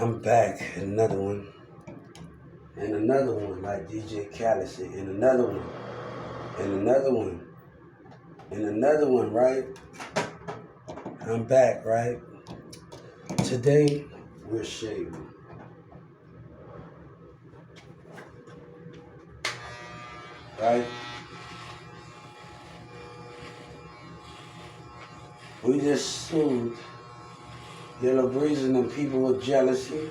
I'm back, and another one, like DJ Khaled said, and another one, and another one, and another one, right? I'm back, right? Today, we're shaving, right? We just sued Yellow Breeze and them people with jealousy.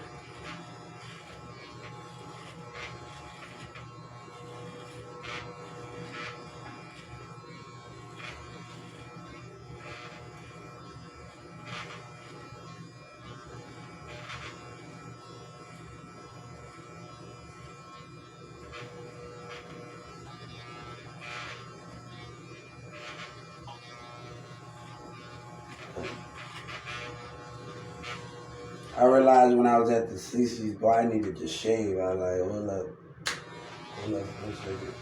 I realized when I was at the CC's, boy, I needed to shave. I was like, hold up, one second.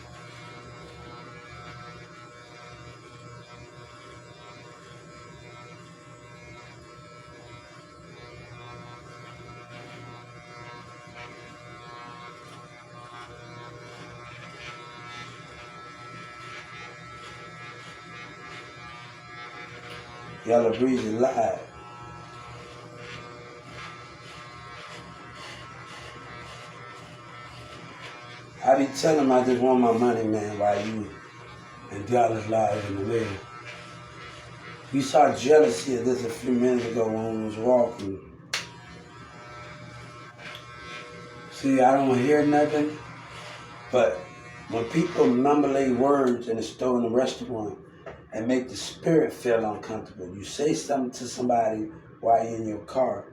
Yellow Breeze is live. I be telling him I just want my money, man, while you and Dallas live in the middle. We saw jealousy of this a few minutes ago when we was walking. See, I don't hear nothing, but when people mumble their words in the store in the restaurant and make the spirit feel uncomfortable, you say something to somebody while you're in your car,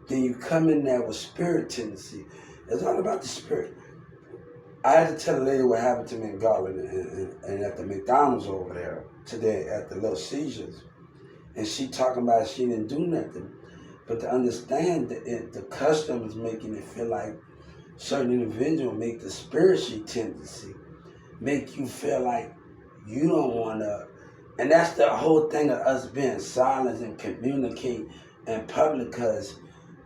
then you come in there with spirit tendency. It's all about the spirit. I had to tell a lady what happened to me in Garland and at the McDonald's over there today at the Little Seizures. And she talking about she didn't do nothing. But to understand that the custom is making it feel like certain individuals make the spiritual tendency, make you feel like you don't want to. And that's the whole thing of us being silent and communicate in public, because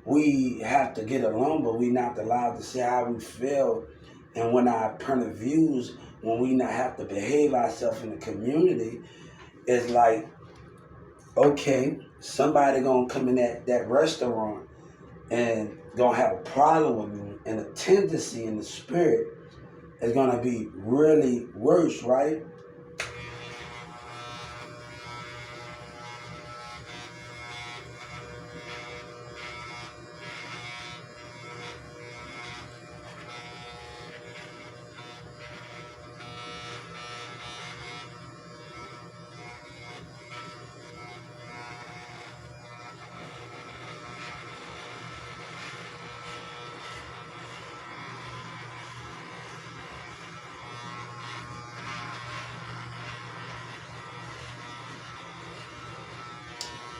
we have to get along, but we not allowed to say how we feel. And when our point of views, when we not have to behave ourselves in the community, it's like, okay, somebody gonna come in that restaurant and gonna have a problem with me, and the tendency in the spirit is gonna be really worse, right?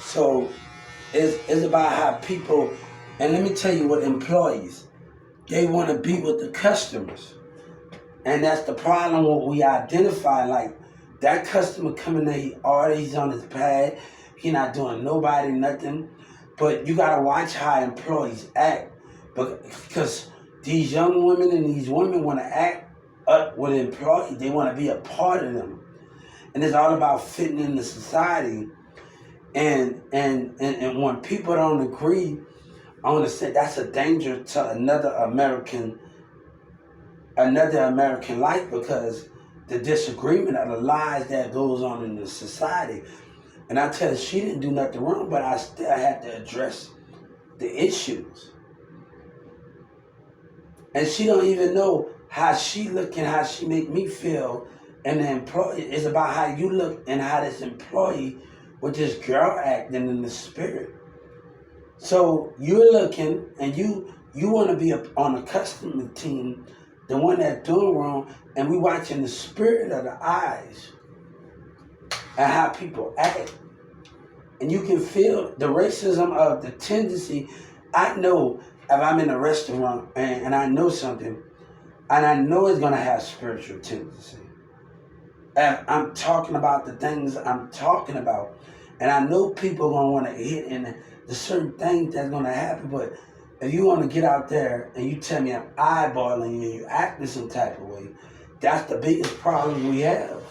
So it's about how people, and let me tell you what employees, they want to be with the customers. And that's the problem when we identify, like, that customer coming there, he's on his pad, he not doing nobody nothing. But you gotta watch how employees act, because these young women and these women want to act up with employees. They want to be a part of them, and it's all about fitting in the society. And when people don't agree, I want to say that's a danger to another American life, because the disagreement of the lies that goes on in the society. And I tell her she didn't do nothing wrong, but I still had to address the issues. And she don't even know how she look and how she make me feel. And the employee, it's about how you look and how this employee with this girl acting in the spirit. So you're looking and you want to be on a customer team, the one that's doing wrong, and we watching the spirit of the eyes and how people act. And you can feel the racism of the tendency. I know if I'm in a restaurant and I know something, and I know it's going to have spiritual tendency. And I'm talking about the things I'm talking about. And I know people are going to want to hit in the certain things that's going to happen. But If you want to get out there and you tell me I'm eyeballing you and you acting some type of way, that's the biggest problem we have.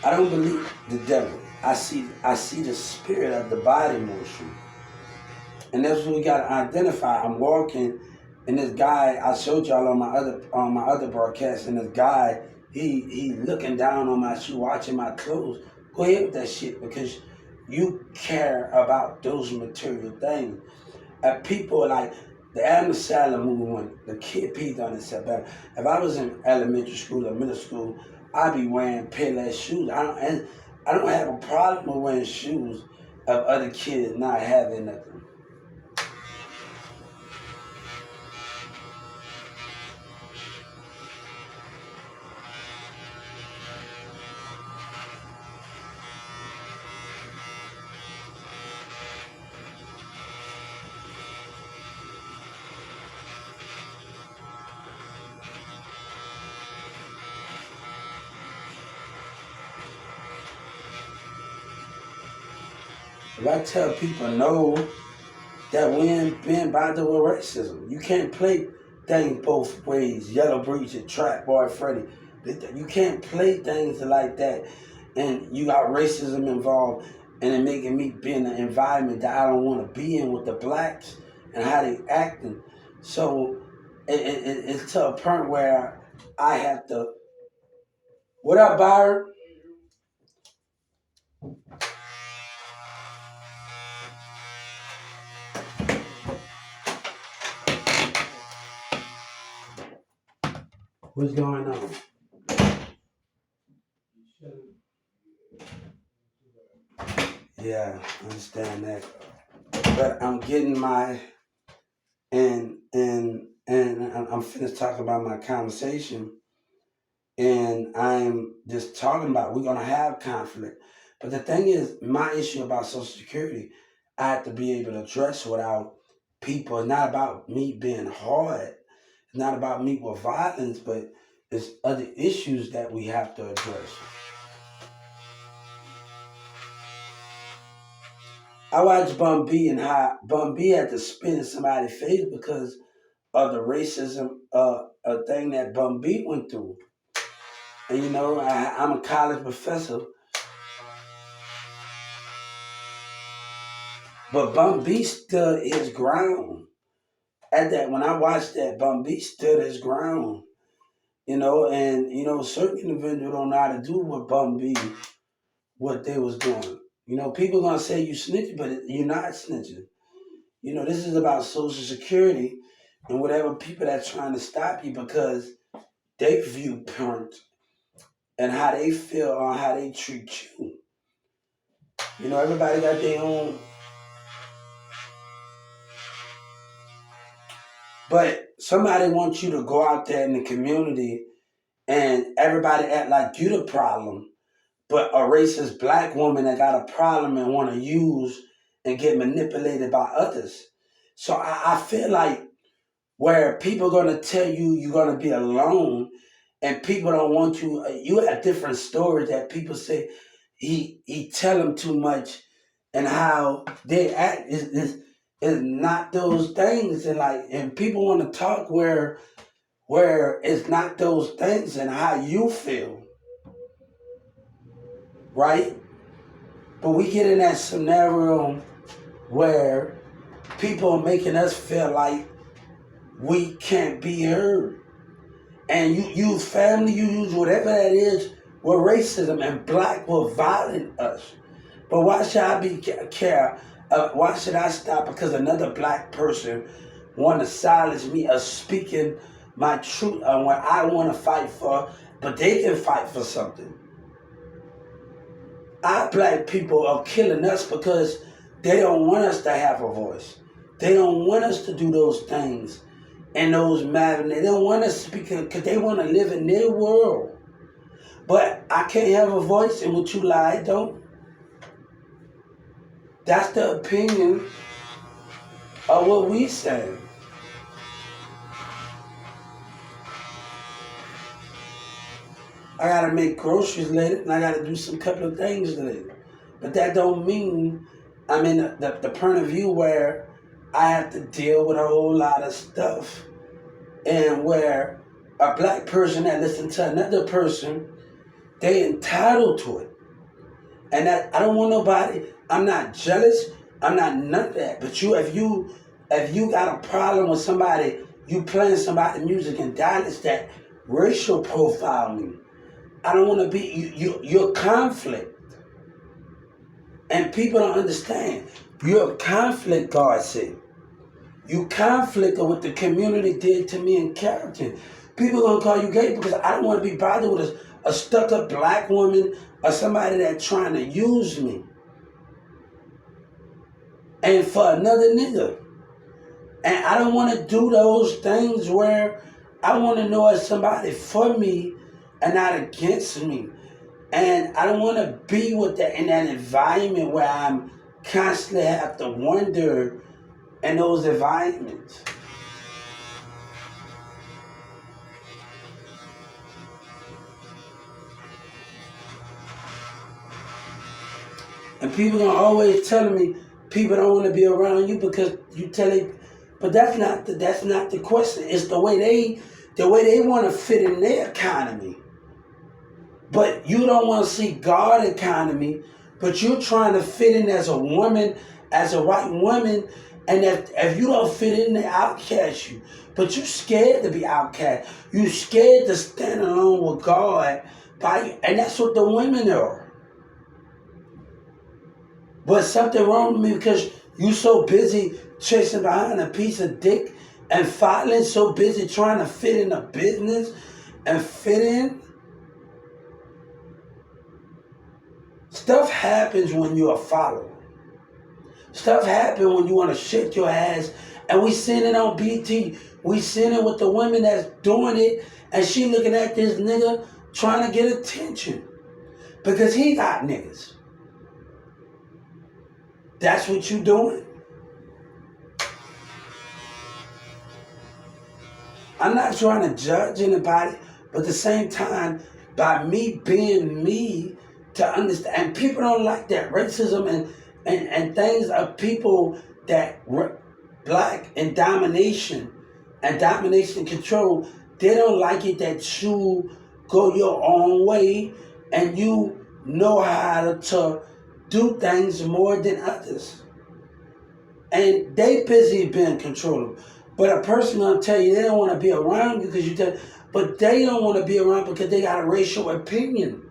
I don't believe the devil. I see the spirit of the body motion. And that's what we gotta identify. I'm walking and this guy I showed y'all on my other broadcast, and this guy, he looking down on my shoe, watching my clothes. Go ahead with that shit because you care about those material things. And people like the Adam Sandler movie when the kid peed on himself. If I was in elementary school or middle school, I'd be wearing Payless shoes. I don't have a problem with wearing shoes of other kids not having nothing. If I tell people no, that we ain't been bothered with racism. You can't play things both ways. Yellow Breeches, Trap Boy Freddy. You can't play things like that. And you got racism involved and it making me be in an environment that I don't want to be in with the blacks and how they acting. So it's to a point where I have to. What up, Byron? What's going on? Yeah, I understand that. But I'm getting my and I'm finished talking about my conversation, and I'm just talking about we're gonna have conflict. But the thing is, my issue about Social Security, I have to be able to address without people. It's not about me being hard. It's not about me with violence, but it's other issues that we have to address. I watched Bun B and how Bun B had to spit in somebody's face because of the racism thing that Bun B went through. And you know, I'm a college professor, but Bun B stood his ground. At that, when I watched that, Bun B stood his ground. You know, and you know, certain individuals don't know how to do what Bun B, what they was doing. You know, people gonna say you snitching, but you're not snitching. You know, this is about Social Security and whatever people that's trying to stop you because they view parent and how they feel on how they treat you. You know, everybody got their own. But somebody wants you to go out there in the community and everybody act like you the problem. But a racist black woman that got a problem and want to use and get manipulated by others. So I feel like where people are going to tell you you're going to be alone and people don't want you, you have different stories that people say he tell them too much and how they act is not those things and like and people want to talk where it's not those things and how you feel, right? But we get in that scenario where people are making us feel like we can't be heard. And you use family, you use whatever that is with racism, and black will violate us. But why should I be care? Why should I stop because another black person want to silence me of speaking my truth on what I want to fight for, but they can fight for something. Our black people are killing us because they don't want us to have a voice. They don't want us to do those things. and those matter. They don't want to speak because they want to live in their world. But I can't have a voice in what you lie, don't. That's the opinion of what we say. I gotta make groceries later, and I gotta do some couple of things later. But that don't mean I'm in the point of view where I have to deal with a whole lot of stuff, and where a black person that listens to another person, they entitled to it. And that I don't want nobody. I'm not jealous. I'm not none of that. But if you got a problem with somebody, you playing somebody's music and dialects that racial profile me. I don't want to be you're conflict. And people don't understand. You're a conflict, God said. You conflict of what the community did to me in Carrollton. People gonna call you gay because I don't want to be bothered with a stuck-up black woman or somebody that's trying to use me. And for another nigga. And I don't want to do those things where I want to know it's somebody for me and not against me. And I don't want to be with that in that environment where I'm constantly have to wonder in those environments. And people are always telling me people don't want to be around you because you tell it. But that's not the question. It's the way they want to fit in their economy. But you don't want to see God's economy, but you're trying to fit in as a woman, as a white woman, and if you don't fit in, they outcast you. But you're scared to be outcast. You're scared to stand alone with God, and that's what the women are. But something wrong with me because you so busy chasing behind a piece of dick and fighting, so busy trying to fit in a business and fit in. Stuff happens when you're a follower. Stuff happens when you want to shake your ass. And we seen it on BT. We seen it with the women that's doing it. And she looking at this nigga trying to get attention. Because he got niggas. That's what you doing? I'm not trying to judge anybody. But at the same time, by me being me, to understand, and people don't like that racism and things of people that black and domination control. They don't like it that you go your own way and you know how to do things more than others. And they busy being controlled. But a person gonna tell you they don't want to be around you because you tell, but they don't want to be around because they got a racial opinion.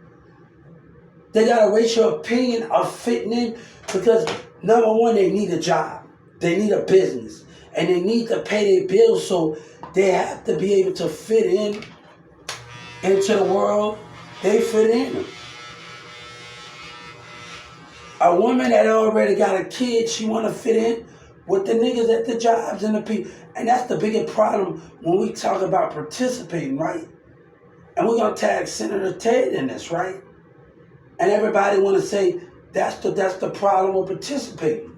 They got a racial opinion of fitting in because, number one, they need a job. They need a business. And they need to pay their bills, so they have to be able to fit in into the world they fit in. A woman that already got a kid, she want to fit in with the niggas at the jobs and the people. And that's the biggest problem when we talk about participating, right? And we're going to tag Senator Ted in this, right? And everybody want to say that's the problem with participating.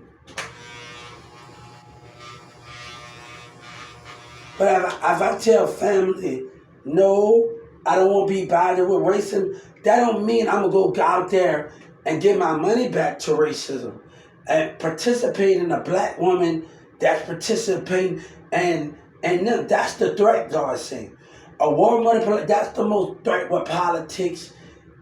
But if I tell family, no, I don't want to be bothered with racism, that don't mean I'm going to go out there and get my money back to racism. And participate in a black woman that's participating, and that's the threat, God saying. A woman, that's the most threat with politics.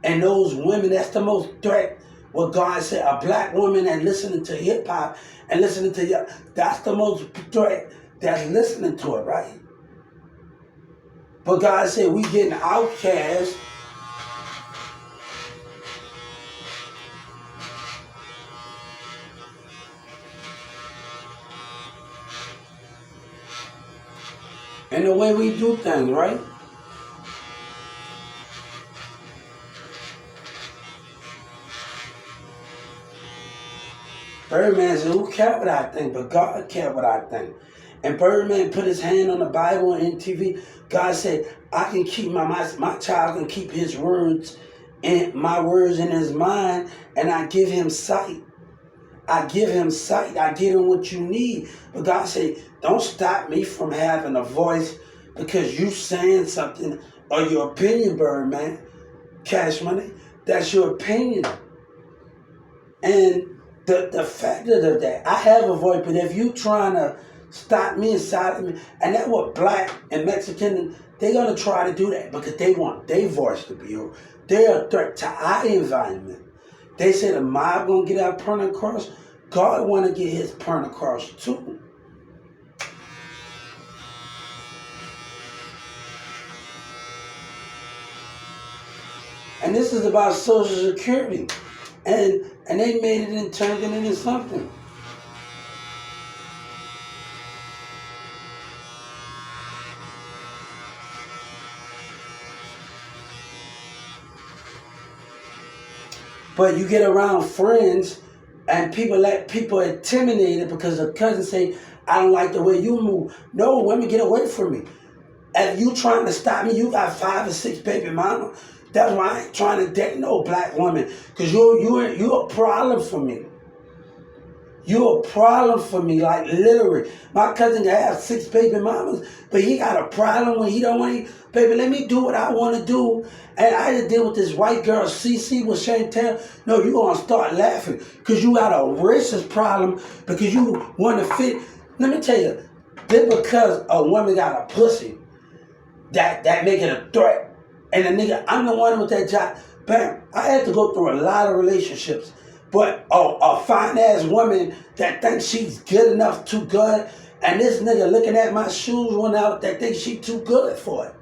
And those women, that's the most threat. What God said, a black woman that listening to hip hop and listening to that's the most threat that's listening to it, right? But God said we getting outcast. And the way we do things, right? Birdman said, who cared what I think? But God cared what I think. And Birdman put his hand on the Bible and TV. God said, I can keep my child can keep his words and my words in his mind, and I give him sight. I give him sight. I give him what you need. But God said, don't stop me from having a voice because you saying something or your opinion, Birdman. Cash Money. That's your opinion. And the fact of that, I have a voice, but if you trying to stop me inside of me, and that's what black and Mexican, they're going to try to do that because they want their voice to be heard. They're a threat to our environment. They say the mob going to get our point across. God want to get his point across too. And this is about Social Security. And they made it and turned it into something. But you get around friends and people let people intimidated because a cousin say, I don't like the way you move. No, women, get away from me. If you trying to stop me, you got 5 or 6 baby mama. That's why I ain't trying to date no black woman. Because you're a problem for me. You're a problem for me, like literally. My cousin can have 6 baby mamas, but he got a problem when he don't want to. Baby, let me do what I want to do. And I had to deal with this white girl, CC, with Chantel. No, you going to start laughing because you got a racist problem because you want to fit. Let me tell you, just because a woman got a pussy, that make it a threat. And a nigga, I'm the one with that job. Bam, I had to go through a lot of relationships. But a fine-ass woman that thinks she's good enough, too good, and this nigga looking at my shoes one out that thinks she too good for it.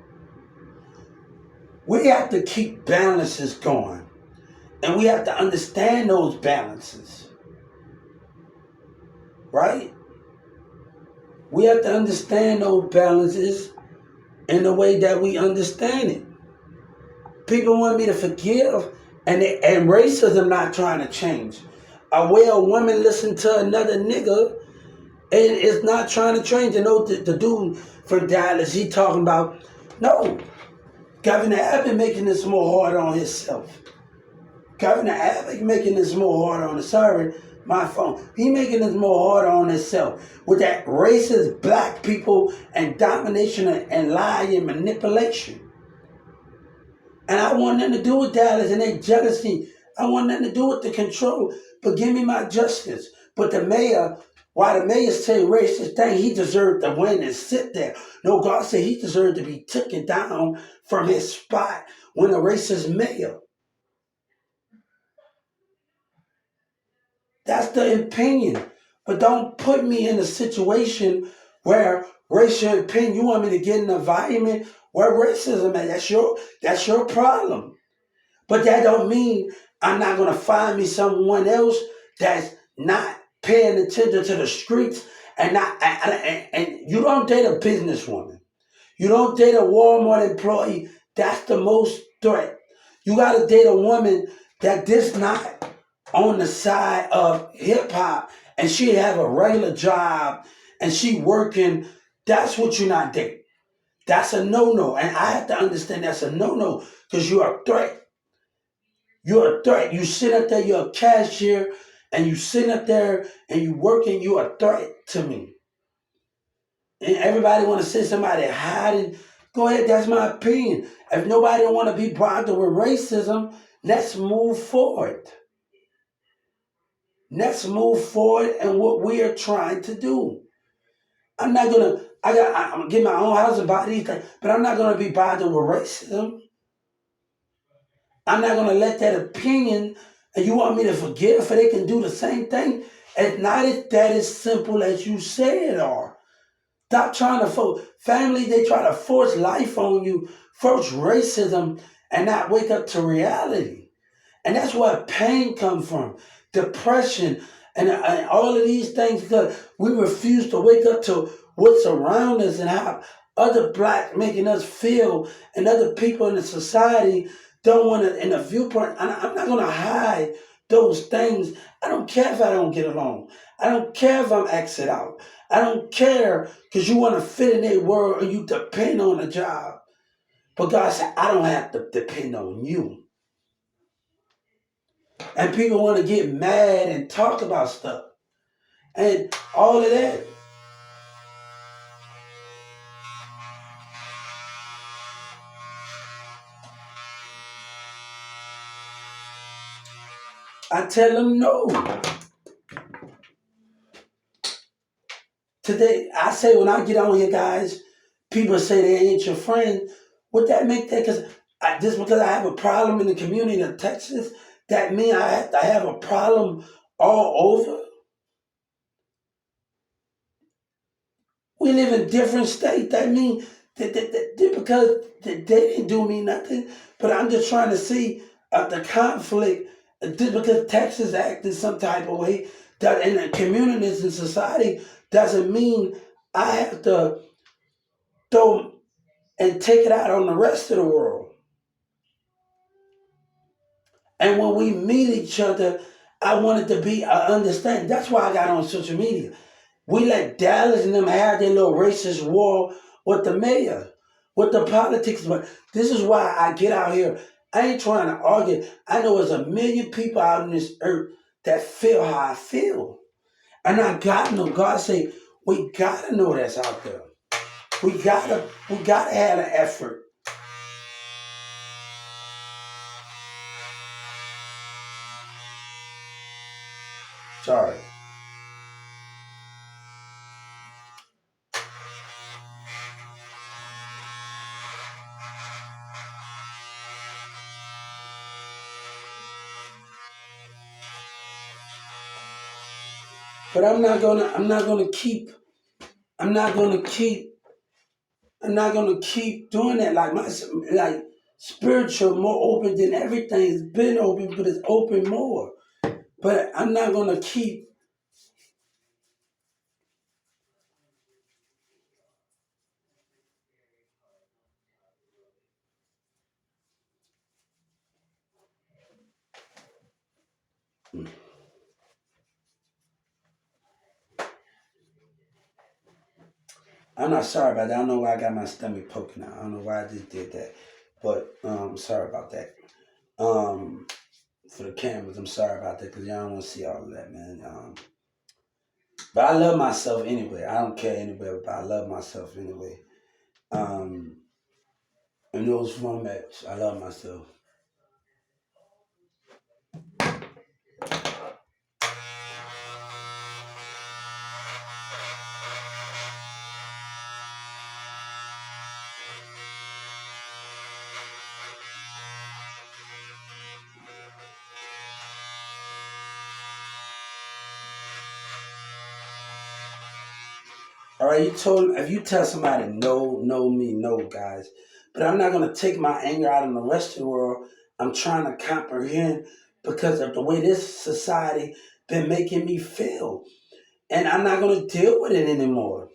We have to keep balances going. And we have to understand those balances. Right? We have to understand those balances in the way that we understand it. People want me to forgive, and racism not trying to change. A way a woman listen to another nigga, and it's not trying to change. You know, the dude from Dallas, he talking about, no, Governor Abbott making this more harder on himself. Governor Abbott making this more harder on, sorry, my phone. He making this more harder on himself with that racist black people and domination and lie and manipulation. And I want nothing to do with Dallas and their jealousy. I want nothing to do with the control. But give me my justice. But the mayor, why the mayor say racist thing, he deserved to win and sit there. No, God said he deserved to be taken down from his spot when a racist mayor. That's the opinion. But don't put me in a situation where racial opinion, you want me to get in an environment where racism is. That's your problem. But that don't mean I'm not going to find me someone else that's not paying attention to the streets and not and you don't date a businesswoman. You don't date a Walmart employee. That's the most threat. You got to date a woman that this not on the side of hip hop and she have a regular job and she working. That's what you're not dating. That's a no-no. And I have to understand that's a no-no because you're a threat. You're a threat. You sit up there, you're a cashier, and you sit up there and you working, you're a threat to me. And everybody want to say somebody hiding. Go ahead, that's my opinion. If nobody don't want to be bothered with racism, let's move forward. Let's move forward in what we are trying to do. I'm not gonna. I'm gonna get my own house and buy these things, but I'm not gonna be bothered with racism. I'm not gonna let that opinion. And you want me to forgive for they can do the same thing? It's not that as simple as you say it are. Stop trying to force family. They try to force life on you, force racism, and not wake up to reality. And that's where pain comes from, depression, and all of these things because we refuse to wake up to what's around us and how other blacks making us feel and other people in the society don't want to, in a viewpoint. I'm not going to hide those things. I don't care if I don't get along. I don't care if I'm exit out. I don't care because you want to fit in their world or you depend on a job. But God said, I don't have to depend on you. And people want to get mad and talk about stuff. And all of that. I tell them no. Today, I say when I get on here, guys, people say they ain't your friend. Would that make that? Because just because I have a problem in the community of Texas, that mean I have to have a problem all over? We live in different states. That mean that because they didn't do me nothing. But I'm just trying to see the conflict. Just because Texas acted some type of way that in the communities and society doesn't mean I have to throw and take it out on the rest of the world. And when we meet each other, I wanted to be understand. That's why I got on social media. We let Dallas and them have their little racist war with the mayor, with the politics. But this is why I get out here. I ain't trying to argue. I know there's a million people out on this earth that feel how I feel. And I gotta know, God say, we gotta know that's out there. We gotta have an effort. Sorry. But I'm not gonna keep I'm not gonna keep doing that. Like like spiritual more open than everything. It's been open, but it's open more. But I'm not gonna keep. I'm not sorry about that. I don't know why I got my stomach poking out. I don't know why I just did that. But sorry about that. Um, for the cameras, I'm sorry about that because y'all don't want to see all of that, man. But I love myself anyway. I don't care anyway, but I love myself anyway. Um, in those formats, I love myself. All right, if you tell somebody no, no me, no, guys. But I'm not gonna take my anger out on the rest of the world. I'm trying to comprehend because of the way this society been making me feel, and I'm not gonna deal with it anymore.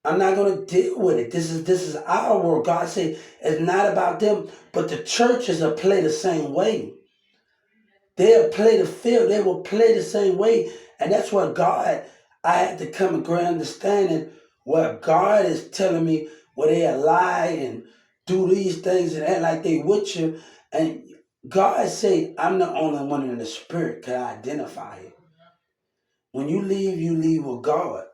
I'm not gonna deal with it. This is our world. God said it's not about them, but the churches will play the same way. They'll play the field. They will play the same way. And that's what God, I had to come to great understanding what God is telling me where they lie and do these things and act like they with you. And God say, I'm the only one in the spirit can identify it. When you leave with God.